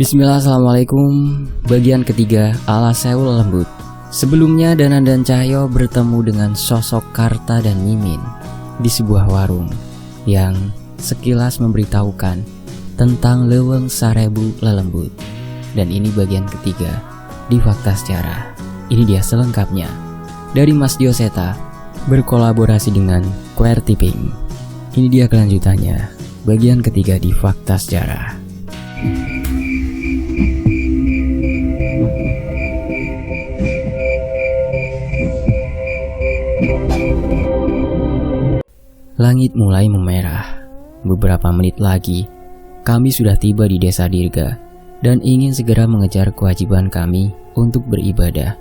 Bismillah, assalamualaikum. Bagian ketiga ala Sewu Lembut. Sebelumnya Danan dan Cahyo bertemu dengan sosok Karta dan Mimin di sebuah warung yang sekilas memberitahukan tentang Leweng Sarebu Lelembut. Dan ini bagian ketiga di Fakta Sejarah. Ini dia selengkapnya dari Mas Dioseta berkolaborasi dengan Quertiping. Ini dia kelanjutannya, bagian ketiga di Fakta Sejarah. Langit mulai memerah. Beberapa menit lagi, kami sudah tiba di desa Dirga dan ingin segera mengejar kewajiban kami untuk beribadah.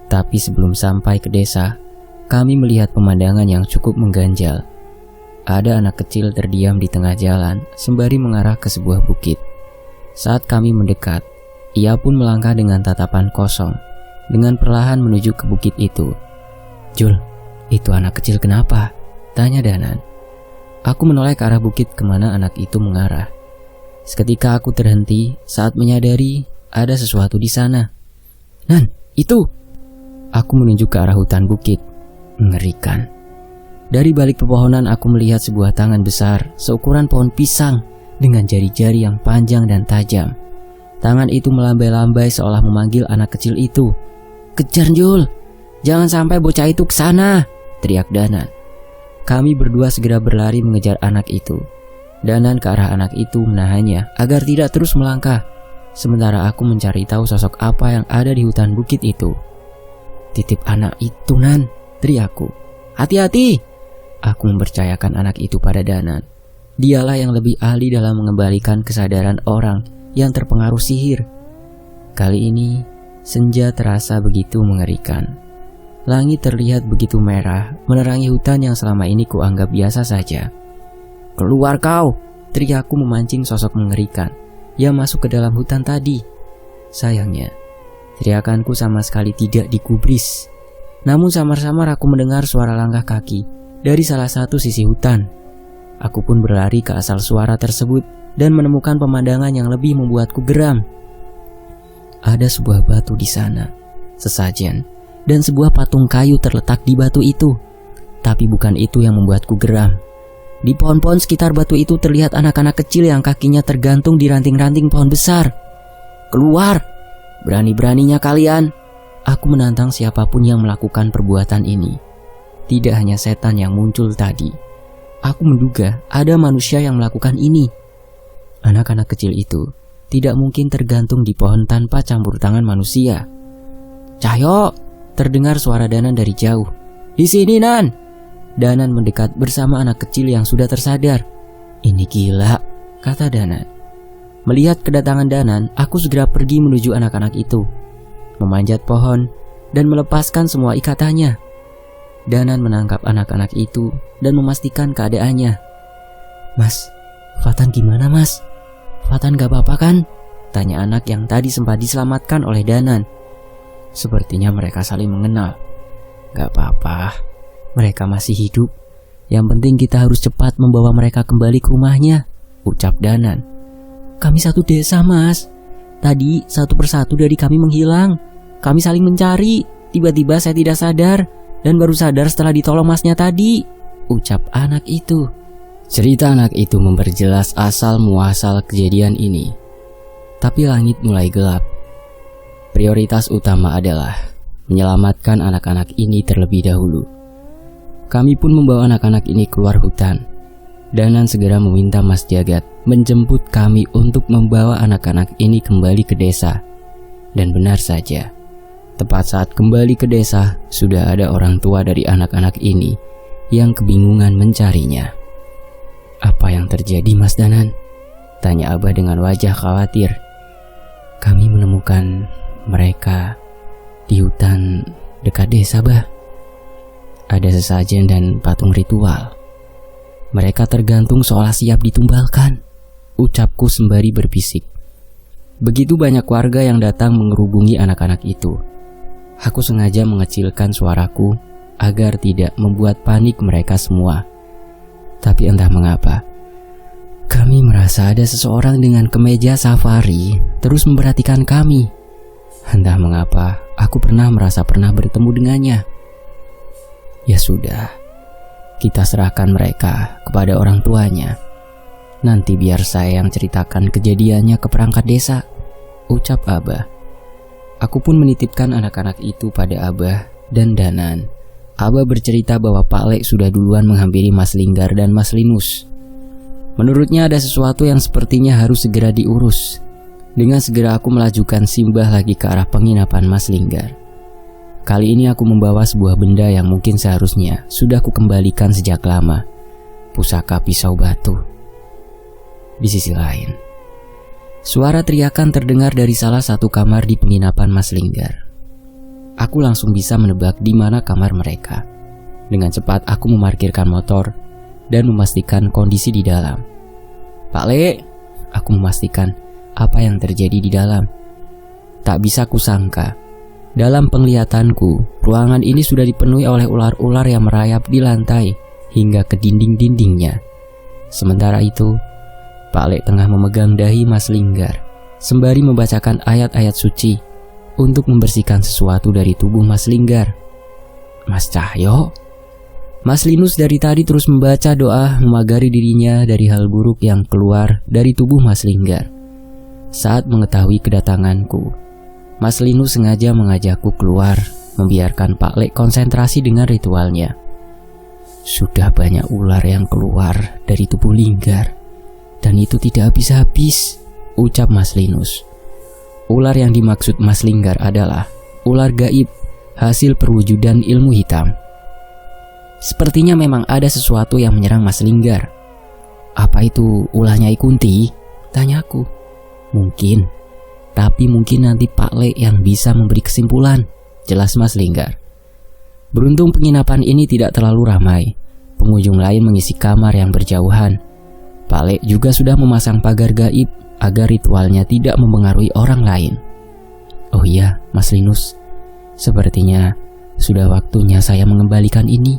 Tapi sebelum sampai ke desa, kami melihat pemandangan yang cukup mengganjal. Ada anak kecil terdiam di tengah jalan sembari mengarah ke sebuah bukit. Saat kami mendekat, ia pun melangkah dengan tatapan kosong, dengan perlahan menuju ke bukit itu. "Jul, itu anak kecil kenapa?" tanya Danan. Aku menoleh ke arah bukit kemana anak itu mengarah. Seketika aku terhenti saat menyadari ada sesuatu di sana. "Nan, itu!" Aku menunjuk ke arah hutan bukit. Mengerikan. Dari balik pepohonan aku melihat sebuah tangan besar seukuran pohon pisang dengan jari-jari yang panjang dan tajam. Tangan itu melambai-lambai seolah memanggil anak kecil itu. "Kejar, Jul! Jangan sampai bocah itu ke sana!" teriak Danan. Kami berdua segera berlari mengejar anak itu. Danan ke arah anak itu menahannya agar tidak terus melangkah. Sementara aku mencari tahu sosok apa yang ada di hutan bukit itu. "Titip anak itu, Nan!" teriakku. "Hati-hati!" Aku mempercayakan anak itu pada Danan. Dialah yang lebih ahli dalam mengembalikan kesadaran orang yang terpengaruh sihir. Kali ini, senja terasa begitu mengerikan. Langit terlihat begitu merah, menerangi hutan yang selama ini kuanggap biasa saja. "Keluar kau!" teriakku memancing sosok mengerikan yang masuk ke dalam hutan tadi. Sayangnya, teriakanku sama sekali tidak digubris. Namun samar-samar aku mendengar suara langkah kaki dari salah satu sisi hutan. Aku pun berlari ke asal suara tersebut dan menemukan pemandangan yang lebih membuatku geram. Ada sebuah batu di sana, sesajen, dan sebuah patung kayu terletak di batu itu. Tapi bukan itu yang membuatku geram. Di pohon-pohon sekitar batu itu terlihat anak-anak kecil yang kakinya tergantung di ranting-ranting pohon besar. "Keluar! Berani-beraninya kalian!" Aku menantang siapapun yang melakukan perbuatan ini. Tidak hanya setan yang muncul tadi. Aku menduga ada manusia yang melakukan ini. Anak-anak kecil itu tidak mungkin tergantung di pohon tanpa campur tangan manusia. "Cahyo!" terdengar suara Danan dari jauh. "Di sini, Nan!" Danan mendekat bersama anak kecil yang sudah tersadar. "Ini gila," kata Danan. Melihat kedatangan Danan, aku segera pergi menuju anak-anak itu, memanjat pohon dan melepaskan semua ikatannya. Danan menangkap anak-anak itu dan memastikan keadaannya. "Mas, Fatan gimana, Mas? Fatan gak apa-apa kan?" tanya anak yang tadi sempat diselamatkan oleh Danan. Sepertinya mereka saling mengenal. "Gak apa-apa, mereka masih hidup. Yang penting kita harus cepat membawa mereka kembali ke rumahnya," ucap Danan. "Kami satu desa, Mas. Tadi satu persatu dari kami menghilang. Kami saling mencari. Tiba-tiba saya tidak sadar dan baru sadar setelah ditolong masnya tadi," ucap anak itu. Cerita anak itu memperjelas asal muasal kejadian ini. Tapi langit mulai gelap. Prioritas utama adalah menyelamatkan anak-anak ini terlebih dahulu. Kami pun membawa anak-anak ini keluar hutan. Danan segera meminta Mas Jagat menjemput kami untuk membawa anak-anak ini kembali ke desa. Dan benar saja, tepat saat kembali ke desa, sudah ada orang tua dari anak-anak ini yang kebingungan mencarinya. "Apa yang terjadi, Mas Danan?" tanya Abah dengan wajah khawatir. "Kami menemukan mereka di hutan dekat desa, Bah. Ada sesajen dan patung ritual. Mereka tergantung seolah siap ditumbalkan," ucapku sembari berbisik. Begitu banyak warga yang datang mengerubungi anak-anak itu. Aku sengaja mengecilkan suaraku agar tidak membuat panik mereka semua. Tapi entah mengapa, Kami merasa ada seseorang dengan kemeja safari terus memperhatikan kami. Entah mengapa, aku pernah bertemu dengannya. Ya sudah, kita serahkan mereka kepada orang tuanya. Nanti biar saya yang ceritakan kejadiannya ke perangkat desa, ucap Abah. Aku pun menitipkan anak-anak itu pada Abah dan Danan. Abah bercerita bahwa Pak Lek sudah duluan menghampiri Mas Linggar dan Mas Linus. Menurutnya ada sesuatu yang sepertinya harus segera diurus. Dengan segera aku melajukan simbah lagi ke arah penginapan Mas Linggar. Kali ini aku membawa sebuah benda yang mungkin seharusnya sudah kukembalikan sejak lama. Pusaka pisau batu. Di sisi lain, suara teriakan terdengar dari salah satu kamar di penginapan Mas Linggar. Aku langsung bisa menebak di mana kamar mereka. Dengan cepat aku memarkirkan motor dan memastikan kondisi di dalam. Pak Le, aku memastikan apa yang terjadi di dalam. Tak bisa kusangka, dalam penglihatanku, ruangan ini sudah dipenuhi oleh ular-ular yang merayap di lantai hingga ke dinding-dindingnya. Sementara itu, Pak Lek tengah memegang dahi Mas Linggar sembari membacakan ayat-ayat suci untuk membersihkan sesuatu dari tubuh Mas Linggar. Mas Cahyo? Mas Linus dari tadi terus membaca doa memagari dirinya dari hal buruk yang keluar dari tubuh Mas Linggar. Saat mengetahui kedatanganku, Mas Linus sengaja mengajakku keluar, membiarkan Pak Lek konsentrasi dengan ritualnya. Sudah banyak ular yang keluar dari tubuh Linggar, dan itu tidak habis-habis, ucap Mas Linus. Ular yang dimaksud Mas Linggar adalah ular gaib, hasil perwujudan ilmu hitam. Sepertinya memang ada sesuatu yang menyerang Mas Linggar. Apa itu ulahnya Nyai Kunti? Tanyaku. Mungkin, tapi mungkin nanti Pak Lek yang bisa memberi kesimpulan, jelas Mas Linggar. Beruntung penginapan ini tidak terlalu ramai. Pengunjung lain mengisi kamar yang berjauhan. Pak Lek juga sudah memasang pagar gaib agar ritualnya tidak mempengaruhi orang lain. Oh iya, Mas Linus, sepertinya sudah waktunya saya mengembalikan ini.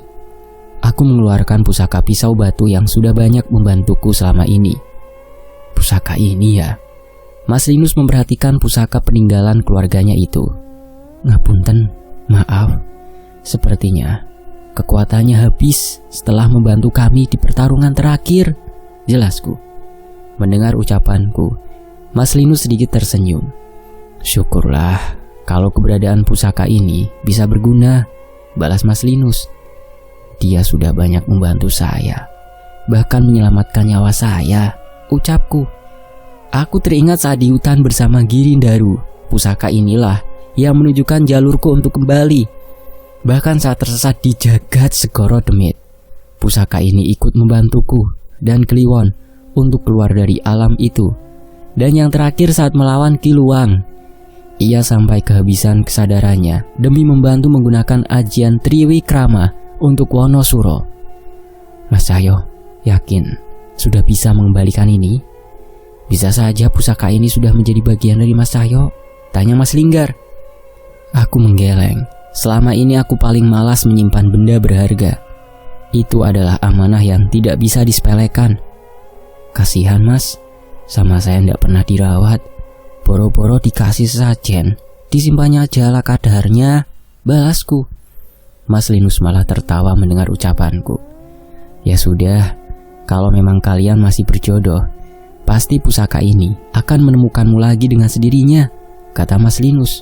Aku mengeluarkan pusaka pisau batu yang sudah banyak membantuku selama ini. Pusaka ini ya? Mas Linus memperhatikan pusaka peninggalan keluarganya itu. Ngapunten, maaf. Sepertinya kekuatannya habis setelah membantu kami di pertarungan terakhir, jelasku. Mendengar ucapanku, Mas Linus sedikit tersenyum. Syukurlah kalau keberadaan pusaka ini bisa berguna, balas Mas Linus. Dia sudah banyak membantu saya, bahkan menyelamatkan nyawa saya, ucapku. Aku teringat saat di hutan bersama Girindaru. Pusaka inilah yang menunjukkan jalurku untuk kembali. Bahkan saat tersesat di jagat Segoro Demit, pusaka ini ikut membantuku dan Kliwon untuk keluar dari alam itu. Dan yang terakhir saat melawan Kiluang, ia sampai kehabisan kesadarannya demi membantu menggunakan ajian Triwikrama untuk Wonosuro. Mas Cahyo, yakin sudah bisa mengembalikan ini? Bisa saja pusaka ini sudah menjadi bagian dari Mas Cahyo, tanya Mas Linggar. Aku menggeleng. Selama ini aku paling malas menyimpan benda berharga. Itu adalah amanah yang tidak bisa disepelekan. Kasihan Mas, sama saya tidak pernah dirawat. Boro-boro dikasih sesajen, disimpannya aja ala kadarnya, balasku. Mas Linus malah tertawa mendengar ucapanku. Ya sudah, kalau memang kalian masih berjodoh, pasti pusaka ini akan menemukanmu lagi dengan sendirinya, kata Mas Linus.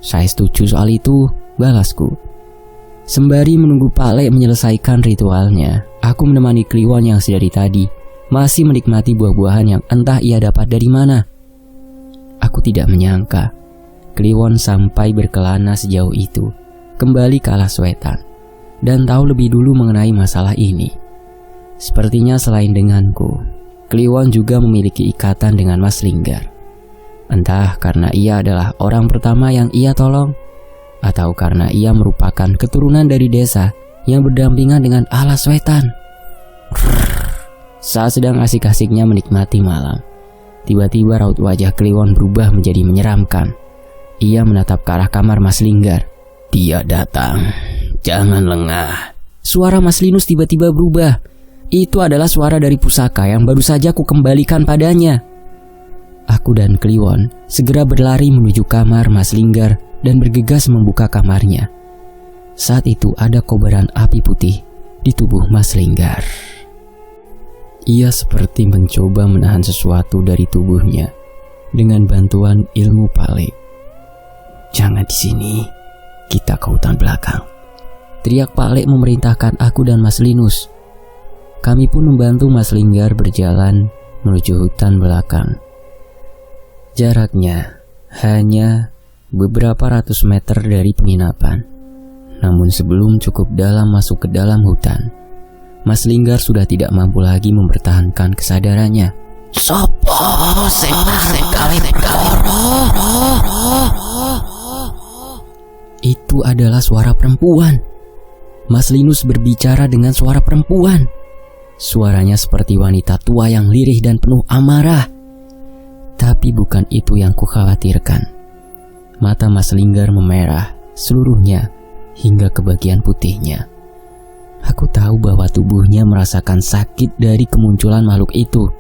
Saya setuju soal itu, balasku. Sembari menunggu Pak Lek menyelesaikan ritualnya, aku menemani Kliwon yang sedari tadi masih menikmati buah-buahan yang entah ia dapat dari mana. Aku tidak menyangka Kliwon sampai berkelana sejauh itu, kembali ke alas wetan, dan tahu lebih dulu mengenai masalah ini. Sepertinya selain denganku, Kliwon juga memiliki ikatan dengan Mas Linggar. Entah karena ia adalah orang pertama yang ia tolong, atau karena ia merupakan keturunan dari desa yang berdampingan dengan alas wetan. Saat sedang asik-asiknya menikmati malam, tiba-tiba raut wajah Kliwon berubah menjadi menyeramkan. Ia menatap ke arah kamar Mas Linggar. Dia datang, jangan lengah. Suara Mas Linus tiba-tiba berubah. Itu adalah suara dari pusaka yang baru saja ku kembalikan padanya. Aku dan Kliwon segera berlari menuju kamar Mas Linggar dan bergegas membuka kamarnya. Saat itu ada kobaran api putih di tubuh Mas Linggar. Ia seperti mencoba menahan sesuatu dari tubuhnya dengan bantuan ilmu Pak Le. "Jangan di sini, kita ke hutan belakang," teriak Pak Le memerintahkan aku dan Mas Linus. Kami pun membantu Mas Linggar berjalan menuju hutan belakang. Jaraknya hanya beberapa ratus meter dari penginapan. Namun sebelum cukup dalam masuk ke dalam hutan, Mas Linggar sudah tidak mampu lagi mempertahankan kesadarannya. "Sopo Itu adalah suara perempuan. Mas Linus berbicara dengan suara perempuan. Suaranya seperti wanita tua yang lirih dan penuh amarah. Tapi bukan itu yang kukhawatirkan. Mata Mas Linggar memerah seluruhnya hingga ke bagian putihnya. Aku tahu bahwa tubuhnya merasakan sakit dari kemunculan makhluk itu.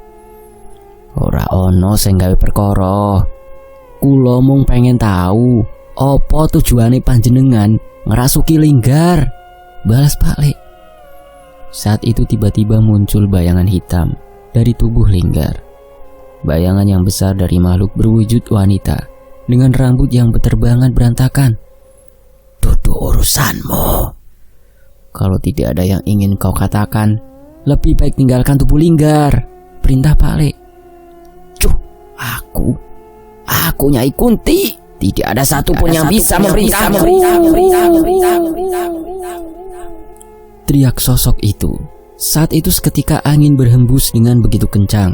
"Ora ono sing gawe perkara. Kula mung pengen tahu apa tujuane panjenengan ngerasuki Linggar," balas Pak Le. Saat itu tiba-tiba muncul bayangan hitam dari tubuh Linggar. Bayangan yang besar dari makhluk berwujud wanita dengan rambut yang berterbangan berantakan. "Duduk urusanmu. Kalau tidak ada yang ingin kau katakan, lebih baik tinggalkan tubuh Linggar," perintah Pak Le. "Cuh, aku Nyai Kunti. Tidak ada satupun yang bisa memerintahku," teriak sosok itu. Saat itu seketika angin berhembus dengan begitu kencang.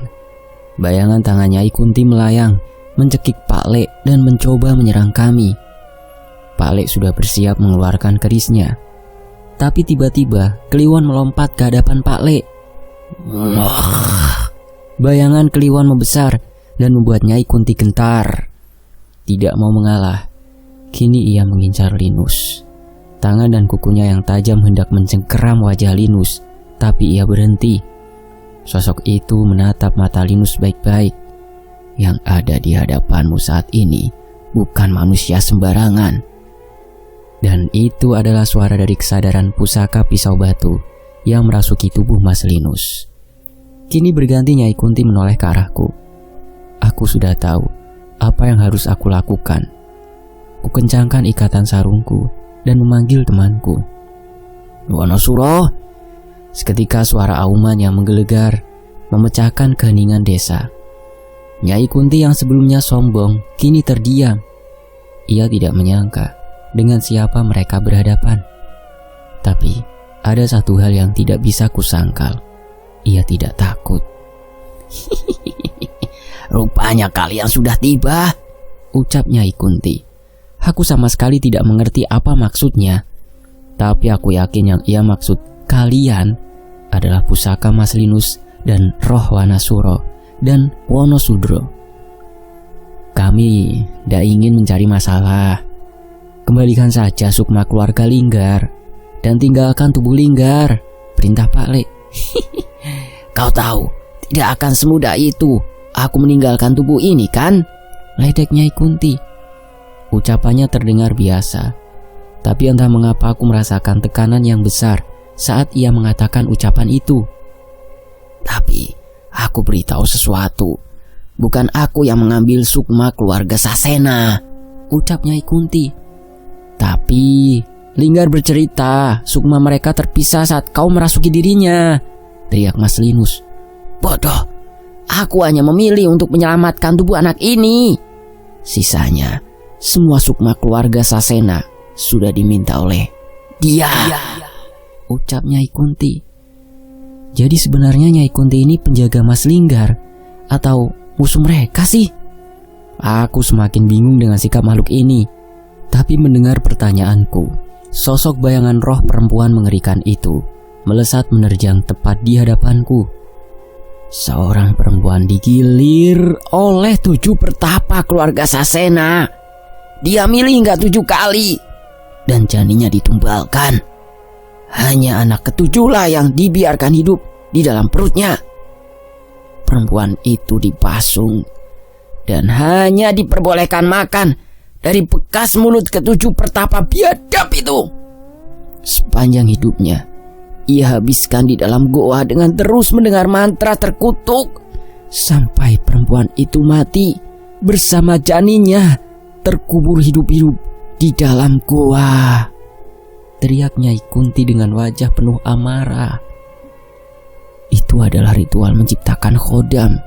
Bayangan tangan Nyai Kunti melayang, mencekik Pak Le dan mencoba menyerang kami. Pak Le sudah bersiap mengeluarkan kerisnya. Tapi tiba-tiba Kliwon melompat ke hadapan Pak Le. Bayangan Kliwon membesar dan membuat Nyai Kunti gentar. Tidak mau mengalah, kini ia mengincar Linus. Tangan dan kukunya yang tajam hendak mencengkeram wajah Linus, tapi ia berhenti. Sosok itu menatap mata Linus baik-baik. "Yang ada di hadapanmu saat ini bukan manusia sembarangan." Dan itu adalah suara dari kesadaran pusaka pisau batu yang merasuki tubuh Mas Linus. Kini berganti Nyai Kunti menoleh ke arahku. Aku sudah tahu apa yang harus aku lakukan. Kukencangkan ikatan sarungku dan memanggil temanku. "Wonosuro!" Seketika suara auman yang menggelegar memecahkan keheningan desa. Nyai Kunti yang sebelumnya sombong kini terdiam. Ia tidak menyangka dengan siapa mereka berhadapan. Tapi ada satu hal yang tidak bisa kusangkal. Ia tidak takut. "Rupanya kalian sudah tiba," ucap Nyai Kunti. Aku sama sekali tidak mengerti apa maksudnya. Tapi aku yakin yang ia maksud kalian adalah pusaka Mas Linus dan roh Wanasuro dan Wonosudro. "Kami tidak ingin mencari masalah. Kembalikan saja sukma keluarga Linggar dan tinggalkan tubuh Linggar," perintah Pak Le. "Kau tahu, tidak akan semudah itu aku meninggalkan tubuh ini, kan?" ledek Nyai Kunti. Ucapannya terdengar biasa, tapi entah mengapa aku merasakan tekanan yang besar saat ia mengatakan ucapan itu. "Tapi aku beritahu sesuatu. Bukan aku yang mengambil sukma keluarga Sasena," ucap Nyai Kunti. "Tapi Linggar bercerita sukma mereka terpisah saat kau merasuki dirinya," teriak Mas Linus. "Bodoh, aku hanya memilih untuk menyelamatkan tubuh anak ini. Sisanya, semua sukma keluarga Sasena sudah diminta oleh dia," ucap Nyai Kunti. Jadi sebenarnya Nyai Kunti ini penjaga Mas Linggar atau musuh mereka sih? Aku semakin bingung dengan sikap makhluk ini. Tapi mendengar pertanyaanku, sosok bayangan roh perempuan mengerikan itu melesat menerjang tepat di hadapanku. Seorang perempuan digilir oleh 7 pertapa keluarga Sasena. Dia milih hingga 7 kali dan janinnya ditumbalkan. Hanya anak ke-7 lah yang dibiarkan hidup di dalam perutnya. Perempuan itu dipasung dan hanya diperbolehkan makan dari bekas mulut ketujuh pertapa biadab itu. Sepanjang hidupnya, ia habiskan di dalam goa dengan terus mendengar mantra terkutuk sampai perempuan itu mati bersama janinnya terkubur hidup-hidup di dalam goa. Teriak Nyai Kunti dengan wajah penuh amarah. Itu adalah ritual menciptakan khodam,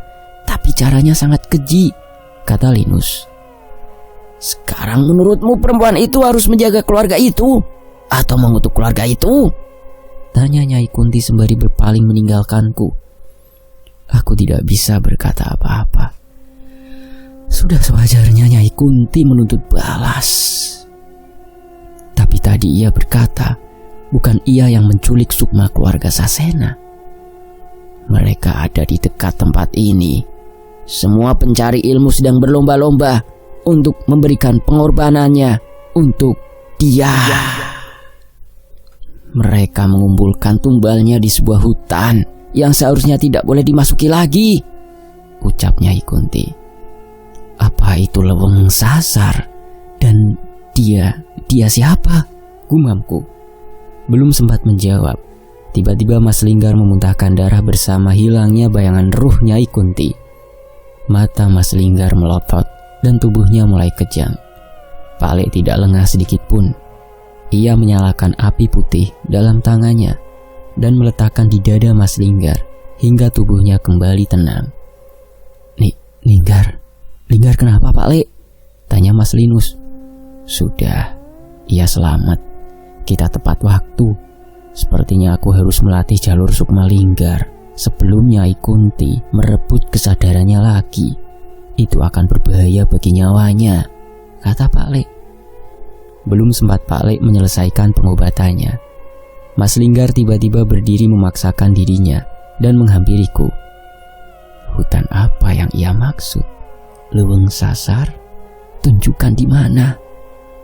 tapi caranya sangat keji, kata Linus. Sekarang menurutmu perempuan itu harus menjaga keluarga itu atau mengutuk keluarga itu? Tanya Nyai Kunti sembari berpaling meninggalkanku. Aku tidak bisa berkata apa-apa. Sudah sewajarnya Nyai Kunti menuntut balas. Tapi tadi ia berkata, bukan ia yang menculik Sukma keluarga Sasena. Mereka ada di dekat tempat ini. Semua pencari ilmu sedang berlomba-lomba untuk memberikan pengorbanannya untuk dia. Mereka mengumpulkan tumbalnya di sebuah hutan yang seharusnya tidak boleh dimasuki lagi, ucap Nyai Kunti. Apa itu Leweng Sasar? Dan dia siapa? Gumamku. Belum sempat menjawab, tiba-tiba Mas Linggar memuntahkan darah bersama hilangnya bayangan ruh Nyai Kunti. Mata Mas Linggar melotot dan tubuhnya mulai kejang. Pak Lek tidak lengah sedikit pun. Ia menyalakan api putih dalam tangannya dan meletakkan di dada Mas Linggar hingga tubuhnya kembali tenang. Linggar kenapa Pak Lek? Tanya Mas Linus. Sudah, ia selamat. Kita tepat waktu. Sepertinya aku harus melatih jalur Sukma Linggar sebelum Nyai Kunti merebut kesadarannya lagi. Itu akan berbahaya bagi nyawanya, kata Pak Lek. Belum sempat Pak Lek menyelesaikan pengobatannya, Mas Linggar tiba-tiba berdiri memaksakan dirinya dan menghampiriku. Hutan apa yang ia maksud? Leweng Sasar? Tunjukkan di mana,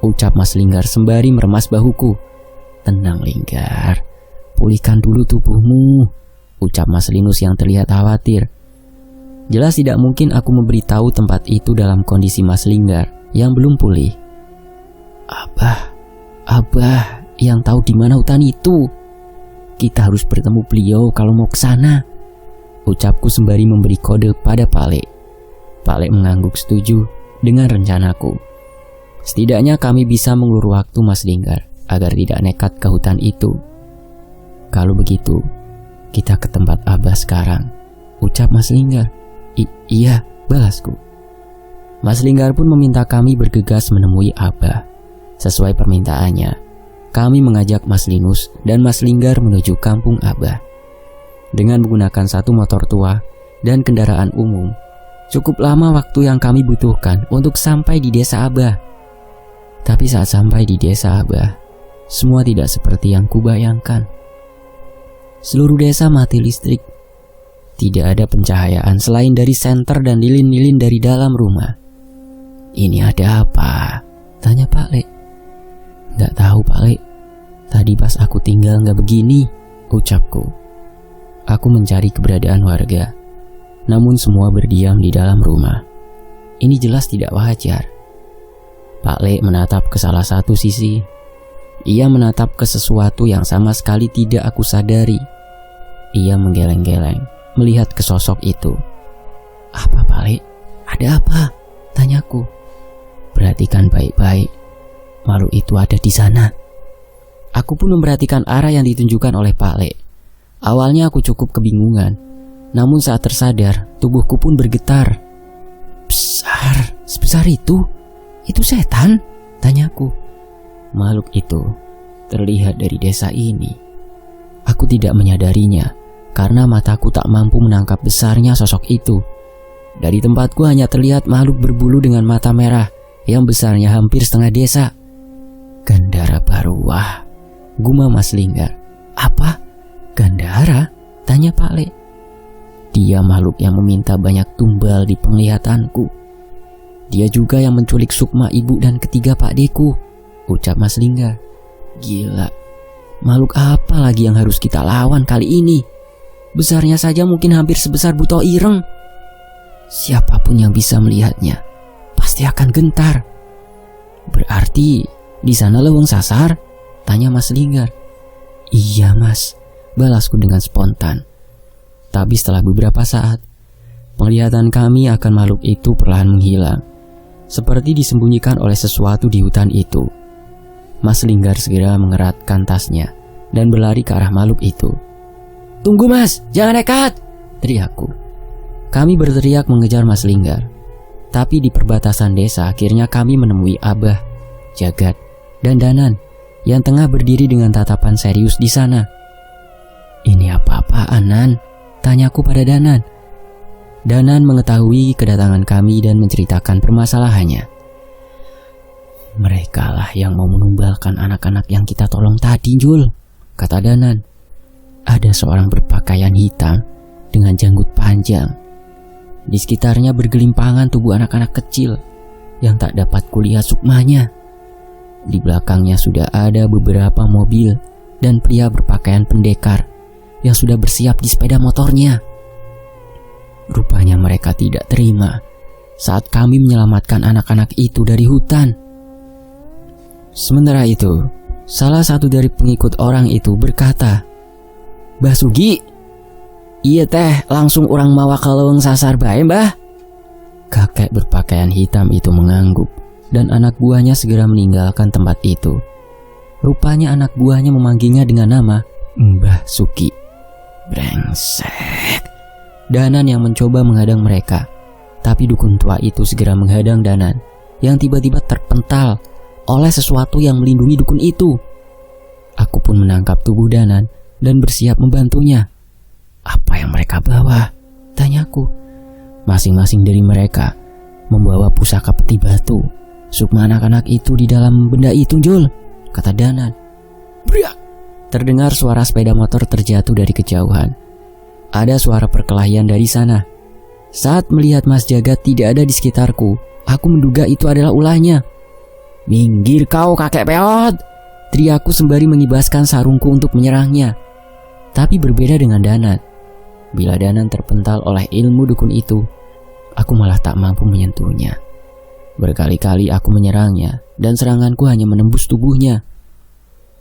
ucap Mas Linggar sembari meremas bahuku. Tenang Linggar, pulihkan dulu tubuhmu, ucap Mas Linus yang terlihat khawatir. Jelas tidak mungkin aku memberitahu tempat itu dalam kondisi Mas Linggar yang belum pulih. Abah yang tahu di mana hutan itu. Kita harus bertemu beliau kalau mau ke sana, ucapku sembari memberi kode pada Pak Lek. Pak Lek mengangguk setuju dengan rencanaku. Setidaknya kami bisa mengulur waktu Mas Linggar agar tidak nekat ke hutan itu. Kalau begitu, kita ke tempat Abah sekarang, ucap Mas Linggar. Iya, balasku. Mas Linggar pun meminta kami bergegas menemui Abah. Sesuai permintaannya, kami mengajak Mas Linus dan Mas Linggar menuju kampung Abah. Dengan menggunakan satu motor tua dan kendaraan umum, cukup lama waktu yang kami butuhkan untuk sampai di desa Abah. Tapi saat sampai di desa Abah, semua tidak seperti yang kubayangkan. Seluruh desa mati listrik. Tidak ada pencahayaan selain dari senter dan lilin-lilin dari dalam rumah. Ini ada apa? Tanya Pak Lek. Gak tahu Pak Lek. Tadi pas aku tinggal gak begini, ucapku. Aku mencari keberadaan warga, namun semua berdiam di dalam rumah. Ini jelas tidak wajar. Pak Lek menatap ke salah satu sisi. Ia menatap ke sesuatu yang sama sekali tidak aku sadari. Ia menggeleng-geleng melihat ke sosok itu. Apa Pak Lek? Ada apa? Tanyaku. Perhatikan baik-baik. Makhluk itu ada di sana. Aku pun memperhatikan arah yang ditunjukkan oleh Pak Lek. Awalnya aku cukup kebingungan, namun saat tersadar, tubuhku pun bergetar. Sebesar itu? Itu setan? Tanyaku. Makhluk itu terlihat dari desa ini. Aku tidak menyadarinya karena mataku tak mampu menangkap besarnya sosok itu. Dari tempatku hanya terlihat makhluk berbulu dengan mata merah yang besarnya hampir setengah desa. Gandara Baruah, gumam Mas Linggar. Apa? Gandara? Tanya Pak Lek. Dia makhluk yang meminta banyak tumbal di penglihatanku. Dia juga yang menculik Sukma ibu dan ketiga Pak Deku, ucap Mas Linggar. Gila, makhluk apa lagi yang harus kita lawan kali ini? Besarnya saja mungkin hampir sebesar buto ireng. Siapapun yang bisa melihatnya pasti akan gentar. Berarti di sana leweng sasar? Tanya Mas Linggar. Iya Mas, balasku dengan spontan. Tapi setelah beberapa saat, penglihatan kami akan makhluk itu perlahan menghilang, seperti disembunyikan oleh sesuatu di hutan itu. Mas Linggar segera mengeratkan tasnya dan berlari ke arah makhluk itu. Tunggu Mas, jangan nekat, teriakku. Kami berteriak mengejar Mas Linggar. Tapi di perbatasan desa akhirnya kami menemui Abah, Jagat, dan Danan yang tengah berdiri dengan tatapan serius di sana. Ini apa-apaan, Nan? Tanyaku pada Danan. Danan mengetahui kedatangan kami dan menceritakan permasalahannya. Merekalah yang mau menumbalkan anak-anak yang kita tolong tadi, Jul, kata Danan. Ada seorang berpakaian hitam dengan janggut panjang. Di sekitarnya bergelimpangan tubuh anak-anak kecil yang tak dapat kulihat sukmanya. Di belakangnya sudah ada beberapa mobil dan pria berpakaian pendekar yang sudah bersiap di sepeda motornya. Rupanya mereka tidak terima saat kami menyelamatkan anak-anak itu dari hutan. Sementara itu, salah satu dari pengikut orang itu berkata, "Mbah Sugi, iya teh langsung orang mawa ke leweng sasar bae, Mbah." Kakek berpakaian hitam itu mengangguk dan anak buahnya segera meninggalkan tempat itu. Rupanya anak buahnya memanggilnya dengan nama Mbah Sugi. Brengsek. Danan yang mencoba menghadang mereka, tapi dukun tua itu segera menghadang Danan yang tiba-tiba terpental oleh sesuatu yang melindungi dukun itu. Aku pun menangkap tubuh Danan dan bersiap membantunya. Apa yang mereka bawa? Tanyaku. Masing-masing dari mereka membawa pusaka peti batu. Sukma anak-anak itu di dalam benda itu, Jul, kata Danan. Briak! Terdengar suara sepeda motor terjatuh dari kejauhan. Ada suara perkelahian dari sana. Saat melihat Mas Jagat tidak ada di sekitarku, aku menduga itu adalah ulahnya. Minggir kau kakek peot! Teriakku sembari mengibaskan sarungku untuk menyerangnya. Tapi berbeda dengan Danan. Bila Danan terpental oleh ilmu dukun itu, aku malah tak mampu menyentuhnya. Berkali-kali aku menyerangnya dan seranganku hanya menembus tubuhnya.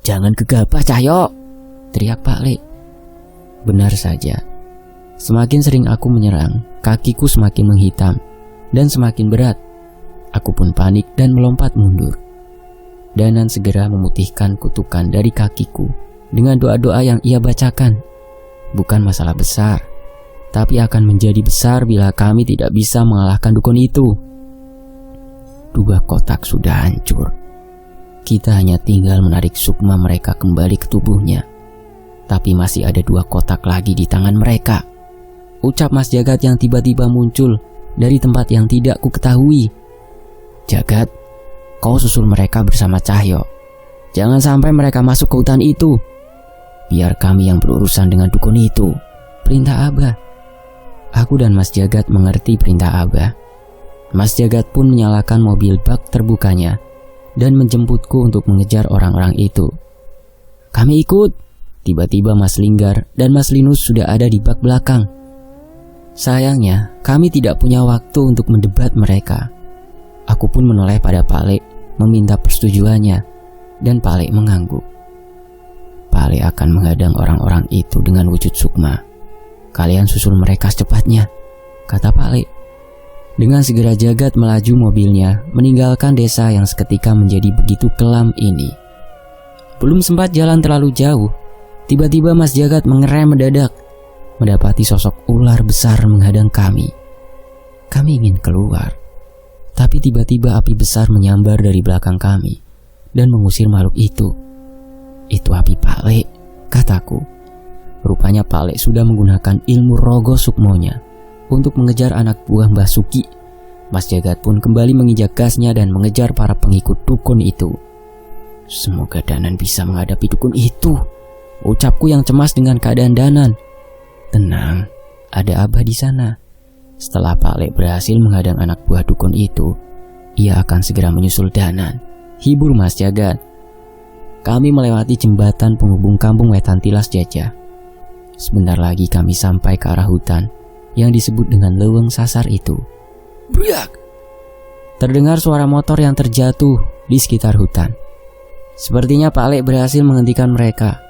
Jangan gegabah Cahyo, teriak Pak Le. Benar saja. Semakin sering aku menyerang, kakiku semakin menghitam dan semakin berat. Aku pun panik dan melompat mundur. Danan segera memutihkan kutukan dari kakiku dengan doa-doa yang ia bacakan. Bukan masalah besar, tapi akan menjadi besar bila kami tidak bisa mengalahkan dukun itu. 2 kotak sudah hancur. Kita hanya tinggal menarik sukma mereka kembali ke tubuhnya. Tapi masih ada 2 kotak lagi di tangan mereka, ucap Mas Jagat yang tiba-tiba muncul dari tempat yang tidak ku ketahui. Jagat, kau susul mereka bersama Cahyo. Jangan sampai mereka masuk ke hutan itu. Biar kami yang berurusan dengan dukun itu, perintah Abah. Aku dan Mas Jagat mengerti perintah Abah. Mas Jagat pun menyalakan mobil bak terbukanya dan menjemputku untuk mengejar orang-orang itu. Kami ikut. Tiba-tiba Mas Linggar dan Mas Linus sudah ada di bak belakang. Sayangnya, kami tidak punya waktu untuk mendebat mereka. Aku pun menoleh pada Pak Le, meminta persetujuannya, dan Pak Le mengangguk. Pak Le akan menghadang orang-orang itu dengan wujud sukma. Kalian susul mereka secepatnya, kata Pak Le. Dengan segera Jagat melaju mobilnya, meninggalkan desa yang seketika menjadi begitu kelam ini. Belum sempat jalan terlalu jauh, tiba-tiba Mas Jagat mengerem mendadak, mendapati sosok ular besar menghadang kami. Kami ingin keluar, tapi tiba-tiba api besar menyambar dari belakang kami dan mengusir makhluk itu. Itu api Pak Le, kataku. Rupanya Pak Le sudah menggunakan ilmu rogo sukmonya untuk mengejar anak buah Mbah Sugi. Mas Jagat pun kembali menginjak gasnya dan mengejar para pengikut dukun itu. Semoga Danan bisa menghadapi dukun itu, ucapku yang cemas dengan keadaan Danan. Tenang, ada Abah di sana. Setelah Pak Le berhasil menghadang anak buah dukun itu, ia akan segera menyusul Danan, hibur Mas Jagat. Kami melewati jembatan penghubung kampung Wetan Tilas Jajah. Sebentar lagi kami sampai ke arah hutan yang disebut dengan Leuweung Sasar itu. Briak! Terdengar suara motor yang terjatuh di sekitar hutan. Sepertinya Pak Lek berhasil menghentikan mereka.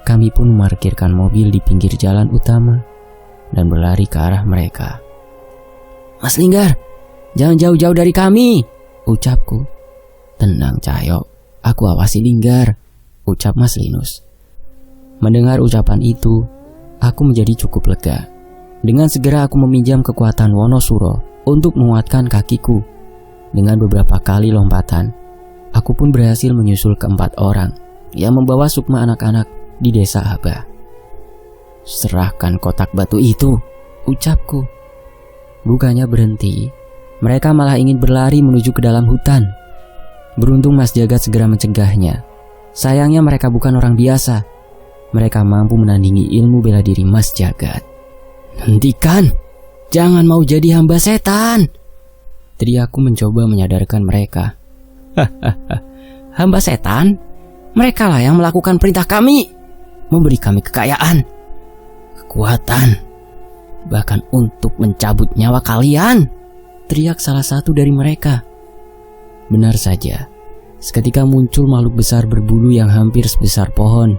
Kami pun memarkirkan mobil di pinggir jalan utama dan berlari ke arah mereka. Mas Linggar, jangan jauh-jauh dari kami, ucapku. Tenang Cahyo, aku awasi Linggar, ucap Mas Linus. Mendengar ucapan itu, aku menjadi cukup lega. Dengan segera aku meminjam kekuatan Wonosuro untuk menguatkan kakiku. Dengan beberapa kali lompatan, aku pun berhasil menyusul keempat orang yang membawa sukma anak-anak di desa Abah. Serahkan kotak batu itu, ucapku. Bukannya berhenti, mereka malah ingin berlari menuju ke dalam hutan. Beruntung Mas Jagat segera mencegahnya. Sayangnya mereka bukan orang biasa. Mereka mampu menandingi ilmu bela diri Mas Jagat. Hentikan, jangan mau jadi hamba setan, teriakku mencoba menyadarkan mereka. Hamba setan? Mereka lah yang melakukan perintah kami, memberi kami kekayaan, kekuatan, bahkan untuk mencabut nyawa kalian, teriak salah satu dari mereka. Benar saja, seketika muncul makhluk besar berbulu yang hampir sebesar pohon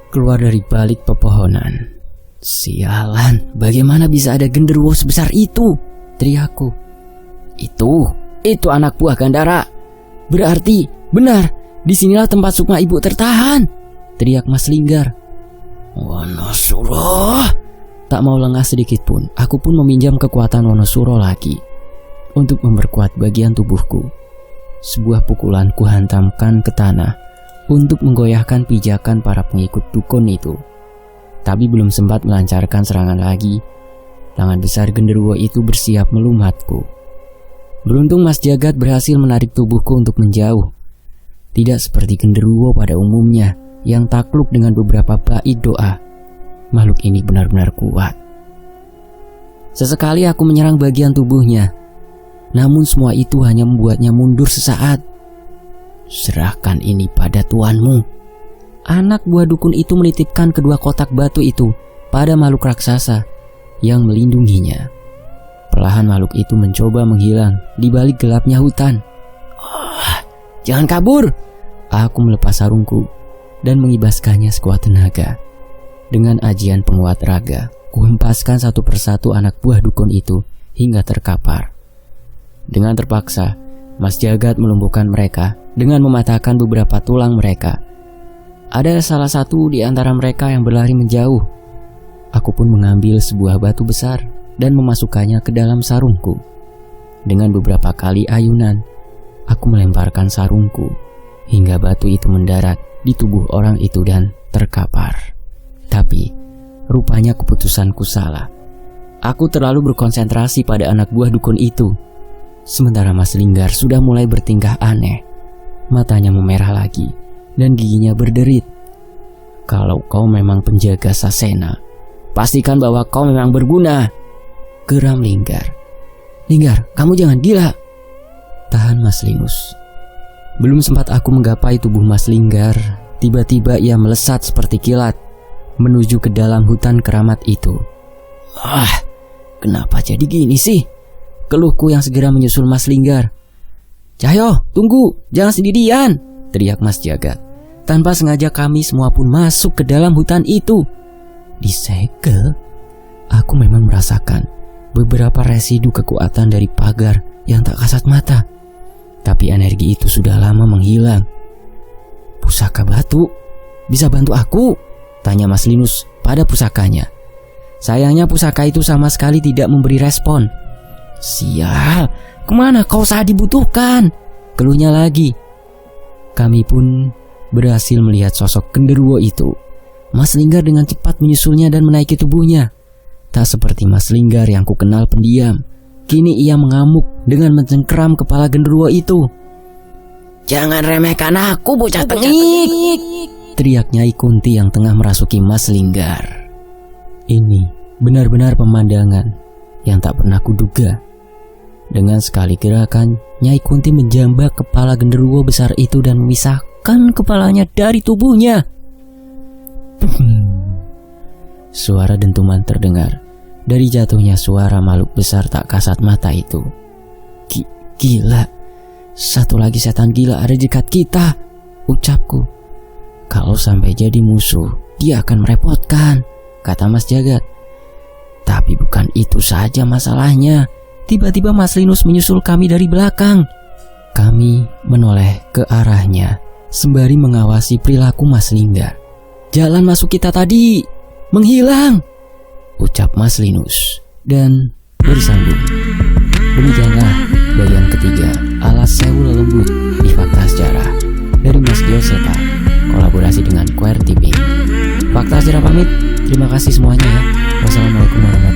keluar dari balik pepohonan. Sialan, bagaimana bisa ada genderuwo sebesar itu? Teriakku. Itu anak buah Gandara. Berarti benar, disinilah tempat sukma ibu tertahan, teriak Mas Linggar. Wonosuro. Tak mau lengah sedikit pun, aku pun meminjam kekuatan Wonosuro lagi untuk memperkuat bagian tubuhku. Sebuah pukulan kuhantamkan ke tanah untuk menggoyahkan pijakan para pengikut dukun itu. Tapi belum sempat melancarkan serangan lagi, tangan besar genderuwo itu bersiap melumatku. Beruntung Mas Jagat berhasil menarik tubuhku untuk menjauh. Tidak seperti genderuwo pada umumnya yang takluk dengan beberapa bait doa. Makhluk ini benar-benar kuat. Sesekali aku menyerang bagian tubuhnya, namun semua itu hanya membuatnya mundur sesaat. Serahkan ini pada tuanmu. Anak buah dukun itu menitipkan kedua kotak batu itu pada makhluk raksasa yang melindunginya. Perlahan makhluk itu mencoba menghilang di balik gelapnya hutan. Jangan kabur! Aku melepas sarungku dan mengibaskannya sekuat tenaga. Dengan ajian penguat raga, kuhempaskan satu persatu anak buah dukun itu hingga terkapar. Dengan terpaksa, Mas Jagat melumpuhkan mereka dengan mematahkan beberapa tulang mereka. Ada salah satu di antara mereka yang berlari menjauh. Aku pun mengambil sebuah batu besar dan memasukkannya ke dalam sarungku. Dengan beberapa kali ayunan, aku melemparkan sarungku hingga batu itu mendarat di tubuh orang itu dan terkapar. Tapi, rupanya keputusanku salah. Aku terlalu berkonsentrasi pada anak buah dukun itu. Sementara Mas Linggar sudah mulai bertingkah aneh. Matanya memerah lagi dan giginya berderit. Kalau kau memang penjaga Sasena, pastikan bahwa kau memang berguna, geram Linggar. Linggar, kamu jangan gila. Tahan Mas Linus. Belum sempat aku menggapai tubuh Mas Linggar, tiba-tiba ia melesat seperti kilat menuju ke dalam hutan keramat itu. Kenapa jadi gini sih? Keluhku yang segera menyusul Mas Linggar. Cahyo, tunggu, jangan sendirian, teriak Mas Jagat. Tanpa sengaja kami semua pun masuk ke dalam hutan itu. Disegel, aku memang merasakan beberapa residu kekuatan dari pagar yang tak kasat mata. Tapi energi itu sudah lama menghilang. Pusaka batu, bisa bantu aku? Tanya Mas Linus pada pusakanya. Sayangnya pusaka itu sama sekali tidak memberi respon. Sial, kemana kau saat dibutuhkan? Keluhnya lagi. Kami pun berhasil melihat sosok genderuwo itu. Mas Linggar dengan cepat menyusulnya dan menaiki tubuhnya. Tak seperti Mas Linggar yang kukenal pendiam. Kini ia mengamuk dengan mencengkeram kepala genderuwo itu. Jangan remehkan aku, bocah tengik, teriak Nyai Kunti yang tengah merasuki Mas Linggar. Ini benar-benar pemandangan yang tak pernah kuduga. Dengan sekali gerakan, Nyai Kunti menjambak kepala genderuwo besar itu dan memisahkan kepalanya dari tubuhnya. suara dentuman terdengar dari jatuhnya suara makhluk besar tak kasat mata itu. Gila, satu lagi setan gila ada di dekat kita, ucapku. Kalau sampai jadi musuh, dia akan merepotkan, kata Mas Jagat. Tapi bukan itu saja masalahnya. Tiba-tiba Mas Linus menyusul kami dari belakang. Kami menoleh ke arahnya sembari mengawasi perilaku Mas Lingga. Jalan masuk kita tadi menghilang, ucap Mas Linus dan bersambung. Demikianlah bagian ketiga Alas Sewu Lelembut di Fakta Sejarah dari Mas Gioseta, kolaborasi dengan Queer TV. Fakta Sejarah pamit, terima kasih semuanya ya. Wassalamualaikum warahmatullahi wabarakatuh.